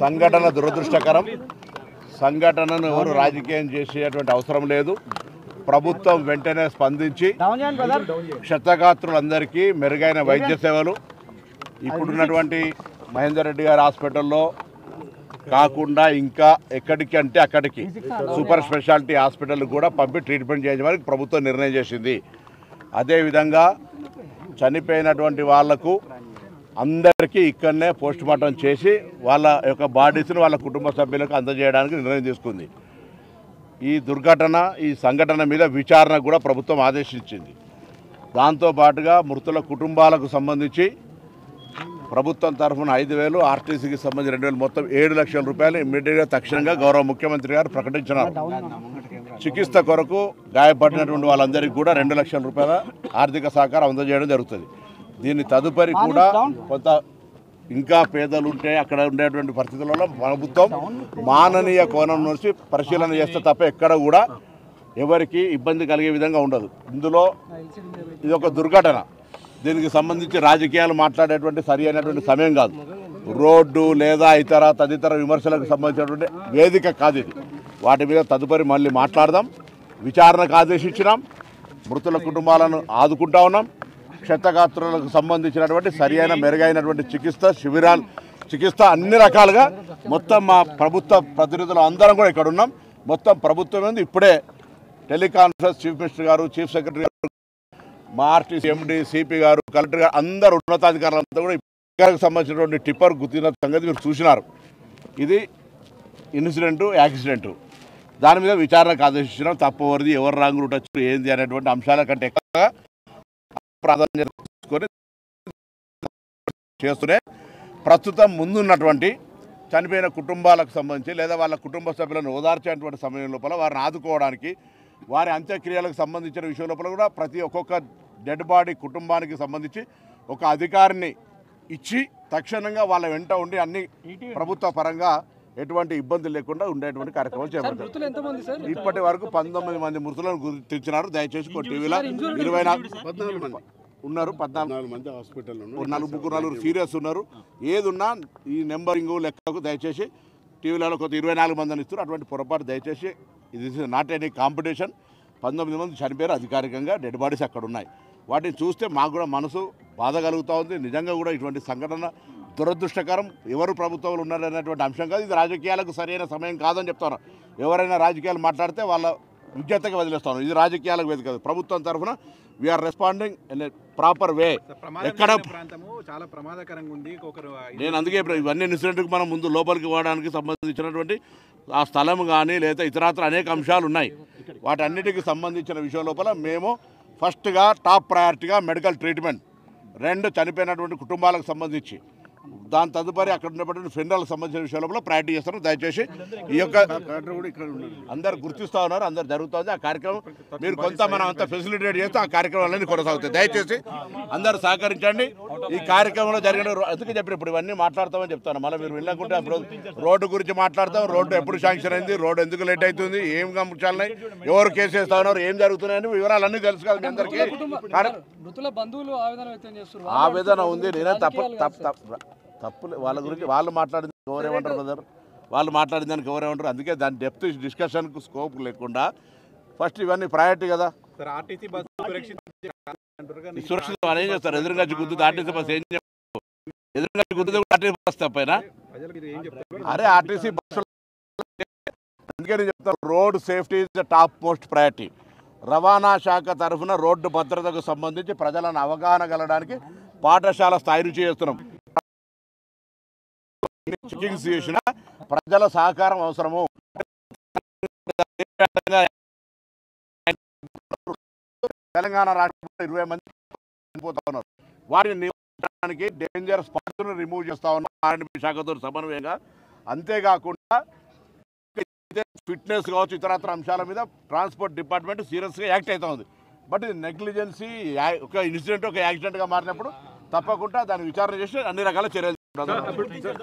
సంఘటన దురదృష్టకరం. సంఘటనను ఎవరు రాజకీయం చేసేటువంటి అవసరం లేదు. ప్రభుత్వం వెంటనే స్పందించి క్షతగాత్రులందరికీ మెరుగైన వైద్య సేవలు ఇప్పుడున్నటువంటి మహేందర్ రెడ్డి గారి హాస్పిటల్లో కాకుండా ఇంకా ఎక్కడికి అంటే అక్కడికి సూపర్ స్పెషాలిటీ హాస్పిటల్ కూడా పంపి ట్రీట్మెంట్ చేయడానికి ప్రభుత్వం నిర్ణయం చేసింది. అదేవిధంగా చనిపోయినటువంటి వాళ్లకు అందరికీ ఇక్కడనే పోస్ట్ మార్టం చేసి వాళ్ళ యొక్క బాడీస్ని వాళ్ళ కుటుంబ సభ్యులకు అందజేయడానికి నిర్ణయం తీసుకుంది. ఈ దుర్ఘటన ఈ సంఘటన మీద విచారణ కూడా ప్రభుత్వం ఆదేశించింది. దాంతోపాటుగా మృతుల కుటుంబాలకు సంబంధించి ప్రభుత్వం తరఫున 5,000, ఆర్టీసీకి సంబంధించి 2,000, మొత్తం 7 లక్షల రూపాయలు ఇమ్మీడియట్గా తక్షణంగా గౌరవ ముఖ్యమంత్రి గారు ప్రకటించినారు. చికిత్స కొరకు గాయపడినటువంటి వాళ్ళందరికీ కూడా 2 లక్షల రూపాయల ఆర్థిక సహకారం అందజేయడం జరుగుతుంది. దీని తదుపరి కూడా కొంత ఇంకా పేదలు ఉంటే అక్కడ ఉండేటువంటి పరిస్థితులలో ప్రభుత్వం మాననీయ కోణం నుంచి పరిశీలన చేస్తే తప్ప ఎక్కడ కూడా ఎవరికి ఇబ్బంది కలిగే విధంగా ఉండదు. ఇందులో ఇది ఒక దుర్ఘటన. దీనికి సంబంధించి రాజకీయాలు మాట్లాడేటువంటి సరి అయినటువంటి సమయం కాదు. రోడ్డు లేదా తదితర విమర్శలకు సంబంధించినటువంటి వేదిక కాదు ఇది. వాటి మీద తదుపరి మళ్ళీ మాట్లాడదాం. విచారణకు ఆదేశించినాం. మృతుల కుటుంబాలను ఆదుకుంటా ఉన్నాం. క్షతగాత్రులకు సంబంధించినటువంటి సరి అయిన మెరుగైనటువంటి చికిత్స అన్ని రకాలుగా మొత్తం మా ప్రభుత్వ ప్రతినిధులు అందరం కూడా ఇక్కడ ఉన్నాం. మొత్తం ప్రభుత్వం ఉంది. ఇప్పుడే టెలికాన్ఫరెన్స్ చీఫ్ మినిస్టర్ గారు, చీఫ్ సెక్రటరీ గారు, మా ఆర్టీసీ ఎండీ, సిపి గారు, కలెక్టర్ గారు, అందరు ఉన్నతాధికారులంతా కూడా ఇక్కడికి సంబంధించినటువంటి టిప్పర్ గుర్తిన సంగతి మీరు చూసినారు. ఇది ఇన్సిడెంటు, యాక్సిడెంటు. దాని మీద విచారణకు ఆదేశించినాం. తప్పవరిది, ఎవరు రాంగ్ రూట్ వచ్చారు, ఏంది అనేటువంటి అంశాల కంటే ఎక్కువగా ప్రాధాన్యత తీసుకొని చేస్తూనే ప్రస్తుతం ముందున్నటువంటి చనిపోయిన కుటుంబాలకు సంబంధించి లేదా వాళ్ళ కుటుంబ సభ్యులను ఓదార్చేటువంటి సమయం లోపల వారిని ఆదుకోవడానికి, వారి అంత్యక్రియలకు సంబంధించిన విషయం లోపల కూడా ఒక్కొక్క డెడ్ బాడీ కుటుంబానికి సంబంధించి ఒక అధికారిని ఇచ్చి తక్షణంగా వాళ్ళ వెంట ఉండి అన్ని ప్రభుత్వ పరంగా ఎటువంటి ఇబ్బందులు లేకుండా ఉండేటువంటి కార్యక్రమాలు చేపడతారు. ఇప్పటి వరకు 19 మంది మృతులను గుర్తించినారు. దయచేసి టీవీలో 24 ఉన్నారు. 14 మంది హాస్పిటల్లో ఉన్నారు. 4 సీరియస్ ఉన్నారు. ఏదున్నా ఈ నెంబరింగ్ లెక్కకు దయచేసి టీవీలలో కొద్ది 24 మందిని ఇస్తారు. అటువంటి పొరపాటు దయచేసి ఇది నాట్ ఎనీ కాంపిటీషన్. 19 మంది చనిపోయారు అధికారికంగా. డెడ్ బాడీస్ అక్కడ ఉన్నాయి. వాటిని చూస్తే మాకు కూడా మనసు బాధ కలుగుతూ ఉంది. నిజంగా కూడా ఇటువంటి సంఘటన దురదృష్టకరం. ఎవరు ప్రభుత్వంలో ఉన్నారనేటువంటి అంశం కాదు. ఇది రాజకీయాలకు సరైన సమయం కాదని చెప్తాను. ఎవరైనా రాజకీయాలు మాట్లాడితే వాళ్ళ విజ్ఞతగా వదిలేస్తాను. ఇది రాజకీయాలకు వేదిక కాదు. ప్రభుత్వం తరఫున we are responding in a proper way. ఎక్కడ చాలా ప్రమాదకరంగా ఉంది. నేను అందుకే ఇవన్నీ ఇన్సిడెంట్కి మనం ముందు లోపలికి పోవడానికి సంబంధించినటువంటి ఆ స్థలం కానీ లేదా ఇతరత్ర అనేక అంశాలు ఉన్నాయి. వాటన్నిటికి సంబంధించిన విషయం లోపల మేము ఫస్ట్గా టాప్ ప్రయారిటీగా మెడికల్ ట్రీట్మెంట్, 2 చనిపోయినటువంటి కుటుంబాలకు సంబంధించి, దాని తదుపరి అక్కడ ఉన్నటువంటి ఫెండర్లకు సంబంధించిన విషయంలో ప్రయారిటీ చేస్తారు. దయచేసి ఈ యొక్క అందరు గుర్తిస్తూ ఉన్నారు. అందరు జరుగుతుంది ఆ కార్యక్రమం. మీరు కొంత మనం అంతా ఫెసిలిటేట్ చేస్తే ఆ కార్యక్రమాలన్నీ కొనసాగుతాయి. దయచేసి అందరు సహకరించండి. ఈ కార్యక్రమంలో జరిగిన ఎందుకు చెప్పిన ఇప్పుడు ఇవన్నీ మాట్లాడతామని చెప్తాను. మళ్ళీ మీరు వెళ్ళకుంటే అప్పుడు రోడ్డు గురించి మాట్లాడతాం. రోడ్డు ఎప్పుడు శాంక్షన్ అయింది, రోడ్డు ఎందుకు లేట్ అవుతుంది, ఏం గమనించాలని, ఎవరు కేసు వేస్తా ఉన్నారు, ఏం జరుగుతున్నాయని వివరాలన్నీ తెలుసు కదా మీ అందరికీ. ఆవేదన ఉంది. నేనే తప్పులు వాళ్ళ గురించి వాళ్ళు మాట్లాడింది ఎవరేమంటారు బ్రదర్, వాళ్ళు మాట్లాడిన దానికి ఎవరేమంటారు. అందుకే దాని డెప్త్ డిస్కషన్కు స్కోప్ లేకుండా ఫస్ట్ ఇవన్నీ ప్రయారిటీ కదా. సురక్షితం అని ఏం చేస్తారు? ఎదురుగా గుద్దుతుంది ఆర్టీసీ బస్. ఏం చెప్తారు? ఎదురుగా గుద్దుతుంది ఆర్టీసీ బస్ తప్పైనా? అరే ఆర్టీసీ బస్సు. అందుకే నేను చెప్తాను, road safety is the top most priority. రవాణా శాఖ తరఫున రోడ్డు భద్రతకు సంబంధించి ప్రజలను అవగాహన కలగడానికి పాఠశాల స్థాయి నుంచి చేస్తున్నాం. చెకింగ్స్ చేసిన ప్రజల సహకారం అవసరము. తెలంగాణ రాష్ట్రంలో 20 మంది చనిపోతా ఉన్నారు. వాటిని నివారించడానికి డేంజర్ స్పాట్స్ను రిమూవ్ చేస్తా ఉన్నాం ఆర్ఎండ్బి శాఖతో సమన్వయంగా. అంతేకాకుండా ఫిట్నెస్ కావచ్చు, ఇతరత్ర అంశాల మీద ట్రాన్స్పోర్ట్ డిపార్ట్మెంట్ సీరియస్గా యాక్ట్ అవుతా ఉంది. బట్ ఇది నెగ్లిజెన్సీ, ఒక ఇన్సిడెంట్ ఒక యాక్సిడెంట్గా మారినప్పుడు తప్పకుండా దాన్ని విచారణ చేసి అన్ని రకాల చర్యలు